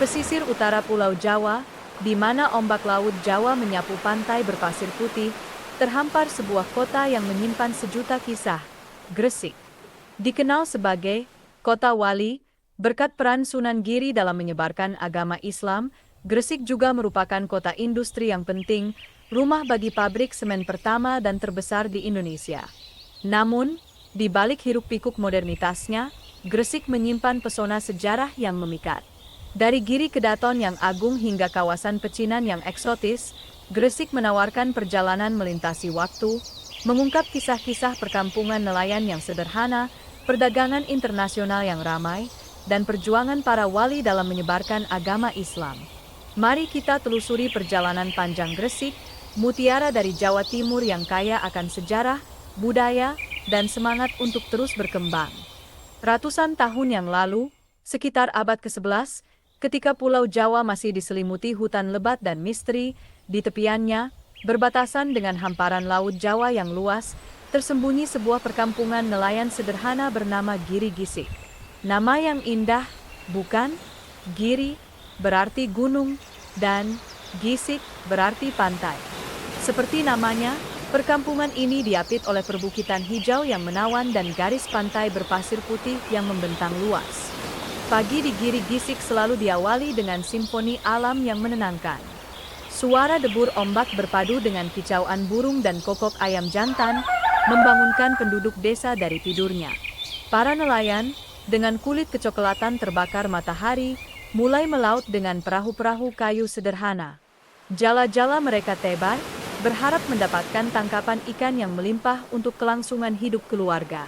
pesisir utara Pulau Jawa, di mana ombak laut Jawa menyapu pantai berpasir putih, terhampar sebuah kota yang menyimpan sejuta kisah, Gresik. Dikenal sebagai Kota Wali, berkat peran Sunan Giri dalam menyebarkan agama Islam, Gresik juga merupakan kota industri yang penting, rumah bagi pabrik semen pertama dan terbesar di Indonesia. Namun, di balik hiruk-pikuk modernitasnya, Gresik menyimpan pesona sejarah yang memikat. Dari Giri Kedaton yang agung hingga kawasan pecinan yang eksotis, Gresik menawarkan perjalanan melintasi waktu, mengungkap kisah-kisah perkampungan nelayan yang sederhana, perdagangan internasional yang ramai, dan perjuangan para wali dalam menyebarkan agama Islam. Mari kita telusuri perjalanan panjang Gresik, mutiara dari Jawa Timur yang kaya akan sejarah, budaya, dan semangat untuk terus berkembang. Ratusan tahun yang lalu, sekitar abad ke-11, ketika Pulau Jawa masih diselimuti hutan lebat dan misteri, di tepiannya, berbatasan dengan hamparan Laut Jawa yang luas, tersembunyi sebuah perkampungan nelayan sederhana bernama Giri Gisik. Nama yang indah, bukan? Giri berarti gunung, dan Gisik berarti pantai. Seperti namanya, perkampungan ini diapit oleh perbukitan hijau yang menawan dan garis pantai berpasir putih yang membentang luas. Pagi di Giri Gisik selalu diawali dengan simfoni alam yang menenangkan. Suara debur ombak berpadu dengan kicauan burung dan kokok ayam jantan, membangunkan penduduk desa dari tidurnya. Para nelayan, dengan kulit kecoklatan terbakar matahari, mulai melaut dengan perahu-perahu kayu sederhana. Jala-jala mereka tebar, berharap mendapatkan tangkapan ikan yang melimpah untuk kelangsungan hidup keluarga.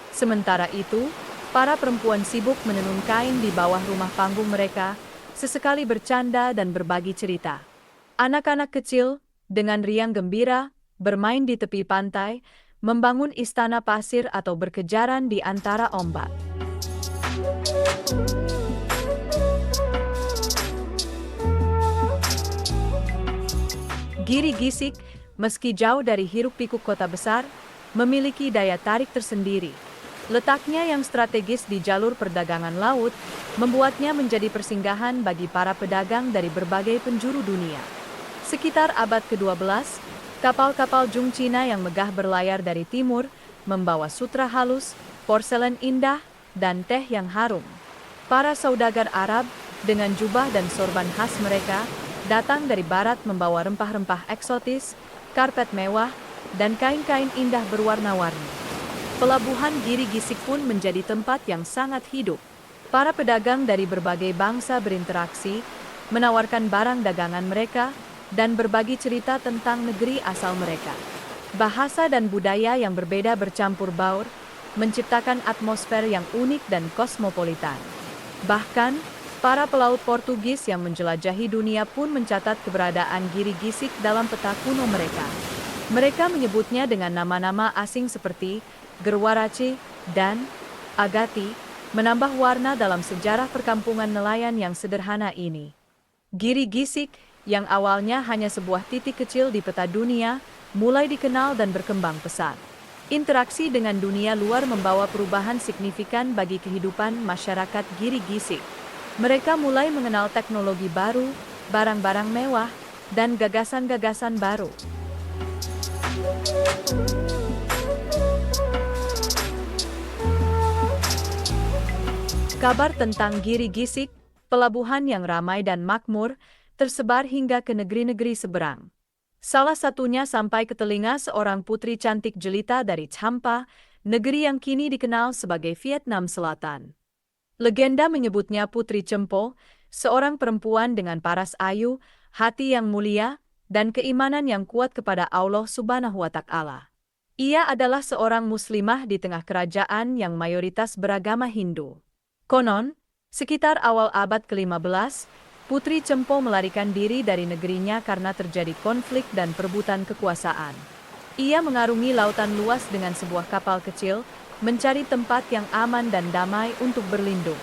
Sementara itu, para perempuan sibuk menenun kain di bawah rumah panggung mereka, sesekali bercanda dan berbagi cerita. Anak-anak kecil, dengan riang gembira, bermain di tepi pantai, membangun istana pasir atau berkejaran di antara ombak. Giri Gisik, meski jauh dari hiruk-pikuk kota besar, memiliki daya tarik tersendiri. Letaknya yang strategis di jalur perdagangan laut, membuatnya menjadi persinggahan bagi para pedagang dari berbagai penjuru dunia. Sekitar abad ke-12, kapal-kapal Jung Cina yang megah berlayar dari timur, membawa sutra halus, porselen indah, dan teh yang harum. Para saudagar Arab, dengan jubah dan sorban khas mereka, datang dari barat membawa rempah-rempah eksotis, karpet mewah, dan kain-kain indah berwarna-warni. Pelabuhan Giri Gisik pun menjadi tempat yang sangat hidup. Para pedagang dari berbagai bangsa berinteraksi, menawarkan barang dagangan mereka, dan berbagi cerita tentang negeri asal mereka. Bahasa dan budaya yang berbeda bercampur baur, menciptakan atmosfer yang unik dan kosmopolitan. Bahkan, para pelaut Portugis yang menjelajahi dunia pun mencatat keberadaan Giri Gisik dalam peta kuno mereka. Mereka menyebutnya dengan nama-nama asing seperti Gerwarace dan Agati, menambah warna dalam sejarah perkampungan nelayan yang sederhana ini. Giri Gisik, yang awalnya hanya sebuah titik kecil di peta dunia, mulai dikenal dan berkembang pesat. Interaksi dengan dunia luar membawa perubahan signifikan bagi kehidupan masyarakat Giri Gisik. Mereka mulai mengenal teknologi baru, barang-barang mewah, dan gagasan-gagasan baru. Kabar tentang Giri Gisik, pelabuhan yang ramai dan makmur, tersebar hingga ke negeri-negeri seberang. Salah satunya sampai ke telinga seorang putri cantik jelita dari Champa, negeri yang kini dikenal sebagai Vietnam Selatan. Legenda menyebutnya Putri Cempo, seorang perempuan dengan paras ayu, hati yang mulia, dan keimanan yang kuat kepada Allah Subhanahu wa Ta'ala. Ia adalah seorang muslimah di tengah kerajaan yang mayoritas beragama Hindu. Konon, sekitar awal abad ke-15, Putri Cempo melarikan diri dari negerinya karena terjadi konflik dan perebutan kekuasaan. Ia mengarungi lautan luas dengan sebuah kapal kecil, mencari tempat yang aman dan damai untuk berlindung.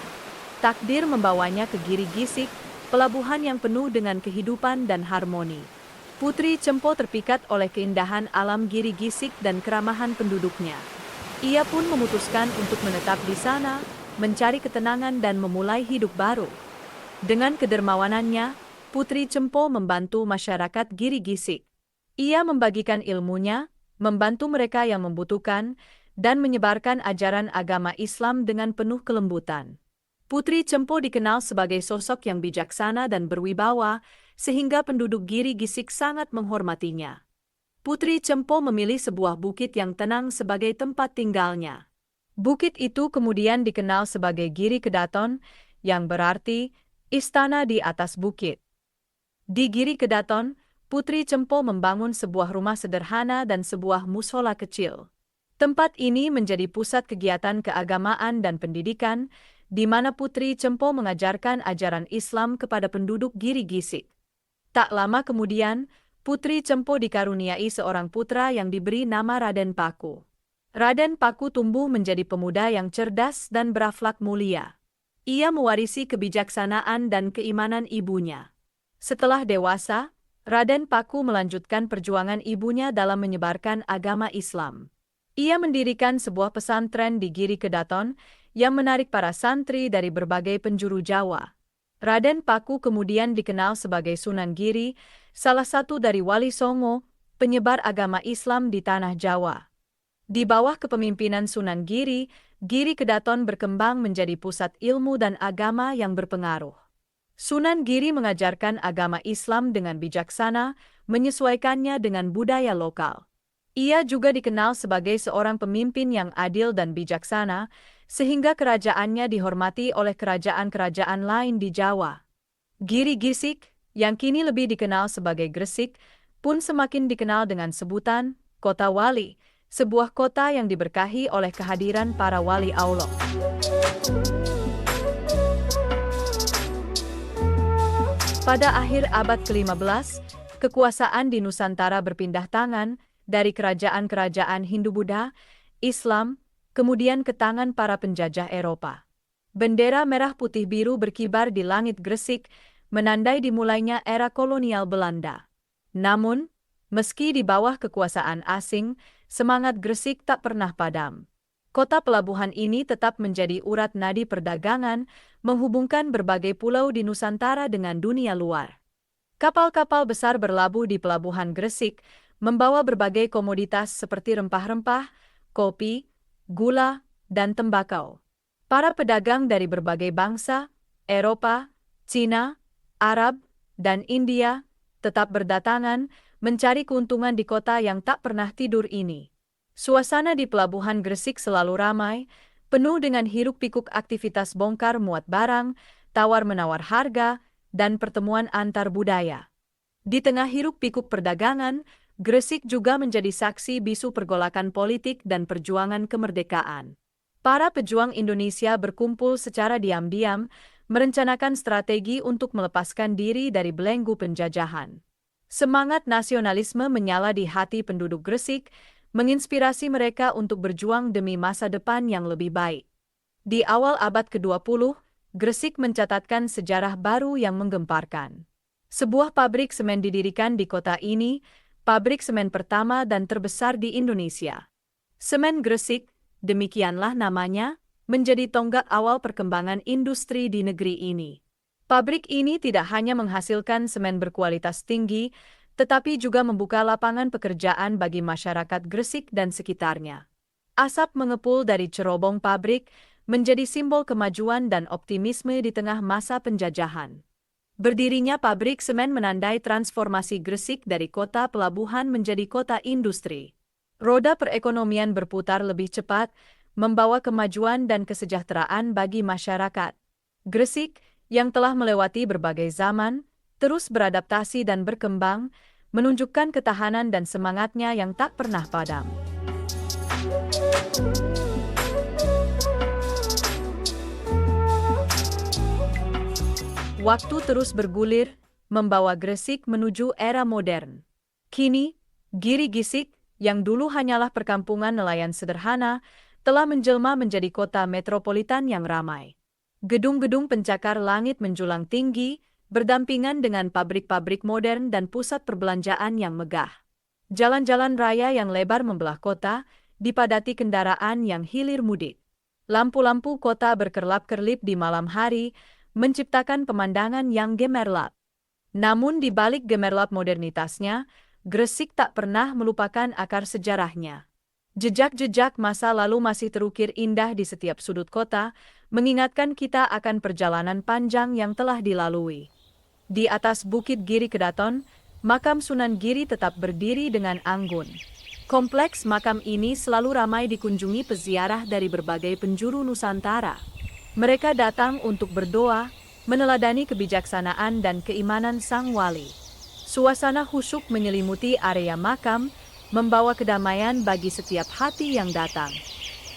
Takdir membawanya ke Giri Gisik, pelabuhan yang penuh dengan kehidupan dan harmoni. Putri Cempo terpikat oleh keindahan alam Giri Gisik dan keramahan penduduknya. Ia pun memutuskan untuk menetap di sana, mencari ketenangan dan memulai hidup baru. Dengan kedermawanannya, Putri Cempo membantu masyarakat Giri Gisik. Ia membagikan ilmunya, membantu mereka yang membutuhkan, dan menyebarkan ajaran agama Islam dengan penuh kelembutan. Putri Cempo dikenal sebagai sosok yang bijaksana dan berwibawa, sehingga penduduk Giri Gisik sangat menghormatinya. Putri Cempo memilih sebuah bukit yang tenang sebagai tempat tinggalnya. Bukit itu kemudian dikenal sebagai Giri Kedaton, yang berarti istana di atas bukit. Di Giri Kedaton, Putri Cempo membangun sebuah rumah sederhana dan sebuah mushola kecil. Tempat ini menjadi pusat kegiatan keagamaan dan pendidikan, di mana Putri Cempo mengajarkan ajaran Islam kepada penduduk Giri Gisik. Tak lama kemudian, Putri Cempo dikaruniai seorang putra yang diberi nama Raden Paku. Raden Paku tumbuh menjadi pemuda yang cerdas dan berakhlak mulia. Ia mewarisi kebijaksanaan dan keimanan ibunya. Setelah dewasa, Raden Paku melanjutkan perjuangan ibunya dalam menyebarkan agama Islam. Ia mendirikan sebuah pesantren di Giri Kedaton yang menarik para santri dari berbagai penjuru Jawa. Raden Paku kemudian dikenal sebagai Sunan Giri, salah satu dari Wali Songo, penyebar agama Islam di tanah Jawa. Di bawah kepemimpinan Sunan Giri, Giri Kedaton berkembang menjadi pusat ilmu dan agama yang berpengaruh. Sunan Giri mengajarkan agama Islam dengan bijaksana, menyesuaikannya dengan budaya lokal. Ia juga dikenal sebagai seorang pemimpin yang adil dan bijaksana, sehingga kerajaannya dihormati oleh kerajaan-kerajaan lain di Jawa. Giri Gisik, yang kini lebih dikenal sebagai Gresik, pun semakin dikenal dengan sebutan Kota Wali, sebuah kota yang diberkahi oleh kehadiran para wali Allah. Pada akhir abad ke-15, kekuasaan di Nusantara berpindah tangan dari kerajaan-kerajaan Hindu-Buddha, Islam, kemudian ke tangan para penjajah Eropa. Bendera merah putih biru berkibar di langit Gresik, menandai dimulainya era kolonial Belanda. Namun, meski di bawah kekuasaan asing, semangat Gresik tak pernah padam. Kota pelabuhan ini tetap menjadi urat nadi perdagangan, menghubungkan berbagai pulau di Nusantara dengan dunia luar. Kapal-kapal besar berlabuh di pelabuhan Gresik, membawa berbagai komoditas seperti rempah-rempah, kopi, gula, dan tembakau. Para pedagang dari berbagai bangsa, Eropa, Cina, Arab, dan India, tetap berdatangan, mencari keuntungan di kota yang tak pernah tidur ini. Suasana di pelabuhan Gresik selalu ramai, penuh dengan hiruk-pikuk aktivitas bongkar muat barang, tawar-menawar harga, dan pertemuan antar budaya. Di tengah hiruk-pikuk perdagangan, Gresik juga menjadi saksi bisu pergolakan politik dan perjuangan kemerdekaan. Para pejuang Indonesia berkumpul secara diam-diam, merencanakan strategi untuk melepaskan diri dari belenggu penjajahan. Semangat nasionalisme menyala di hati penduduk Gresik, menginspirasi mereka untuk berjuang demi masa depan yang lebih baik. Di awal abad ke-20, Gresik mencatatkan sejarah baru yang menggemparkan. Sebuah pabrik semen didirikan di kota ini, pabrik semen pertama dan terbesar di Indonesia. Semen Gresik, demikianlah namanya, menjadi tonggak awal perkembangan industri di negeri ini. Pabrik ini tidak hanya menghasilkan semen berkualitas tinggi, tetapi juga membuka lapangan pekerjaan bagi masyarakat Gresik dan sekitarnya. Asap mengepul dari cerobong pabrik menjadi simbol kemajuan dan optimisme di tengah masa penjajahan. Berdirinya pabrik semen menandai transformasi Gresik dari kota pelabuhan menjadi kota industri. Roda perekonomian berputar lebih cepat, membawa kemajuan dan kesejahteraan bagi masyarakat. Gresik, yang telah melewati berbagai zaman, terus beradaptasi dan berkembang, menunjukkan ketahanan dan semangatnya yang tak pernah padam. Waktu terus bergulir, membawa Gresik menuju era modern. Kini, Giri Gisik, yang dulu hanyalah perkampungan nelayan sederhana, telah menjelma menjadi kota metropolitan yang ramai. Gedung-gedung pencakar langit menjulang tinggi, berdampingan dengan pabrik-pabrik modern dan pusat perbelanjaan yang megah. Jalan-jalan raya yang lebar membelah kota, dipadati kendaraan yang hilir mudik. Lampu-lampu kota berkerlap-kerlip di malam hari, menciptakan pemandangan yang gemerlap. Namun di balik gemerlap modernitasnya, Gresik tak pernah melupakan akar sejarahnya. Jejak-jejak masa lalu masih terukir indah di setiap sudut kota, mengingatkan kita akan perjalanan panjang yang telah dilalui. Di atas Bukit Giri Kedaton, makam Sunan Giri tetap berdiri dengan anggun. Kompleks makam ini selalu ramai dikunjungi peziarah dari berbagai penjuru Nusantara. Mereka datang untuk berdoa, meneladani kebijaksanaan dan keimanan Sang Wali. Suasana khusyuk menyelimuti area makam, membawa kedamaian bagi setiap hati yang datang.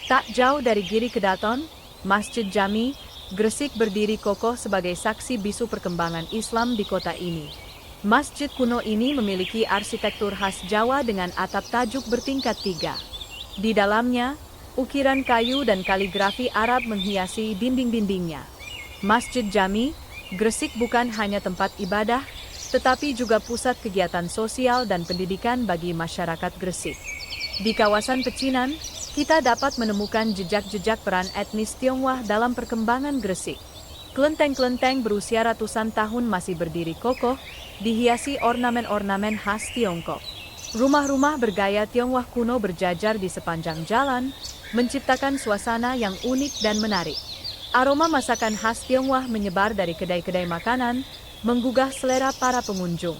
Tak jauh dari Giri Kedaton, Masjid Jami, Gresik berdiri kokoh sebagai saksi bisu perkembangan Islam di kota ini. Masjid kuno ini memiliki arsitektur khas Jawa dengan atap tajuk bertingkat 3. Di dalamnya, ukiran kayu dan kaligrafi Arab menghiasi dinding-dindingnya. Masjid Jami, Gresik bukan hanya tempat ibadah, tetapi juga pusat kegiatan sosial dan pendidikan bagi masyarakat Gresik. Di kawasan Pecinan, kita dapat menemukan jejak-jejak peran etnis Tionghoa dalam perkembangan Gresik. Kelenteng-kelenteng berusia ratusan tahun masih berdiri kokoh, dihiasi ornamen-ornamen khas Tiongkok. Rumah-rumah bergaya Tionghoa kuno berjajar di sepanjang jalan, menciptakan suasana yang unik dan menarik. Aroma masakan khas Tionghoa menyebar dari kedai-kedai makanan, menggugah selera para pengunjung.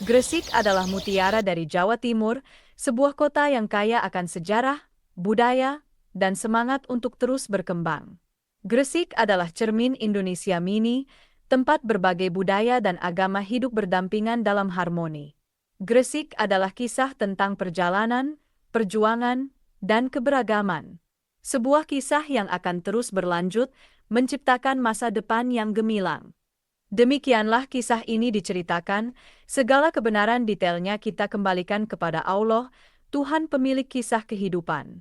Gresik adalah mutiara dari Jawa Timur, sebuah kota yang kaya akan sejarah, budaya, dan semangat untuk terus berkembang. Gresik adalah cermin Indonesia mini, tempat berbagai budaya dan agama hidup berdampingan dalam harmoni. Gresik adalah kisah tentang perjalanan, perjuangan, dan keberagaman. Sebuah kisah yang akan terus berlanjut, menciptakan masa depan yang gemilang. Demikianlah kisah ini diceritakan, segala kebenaran detailnya kita kembalikan kepada Allah, Tuhan pemilik kisah kehidupan.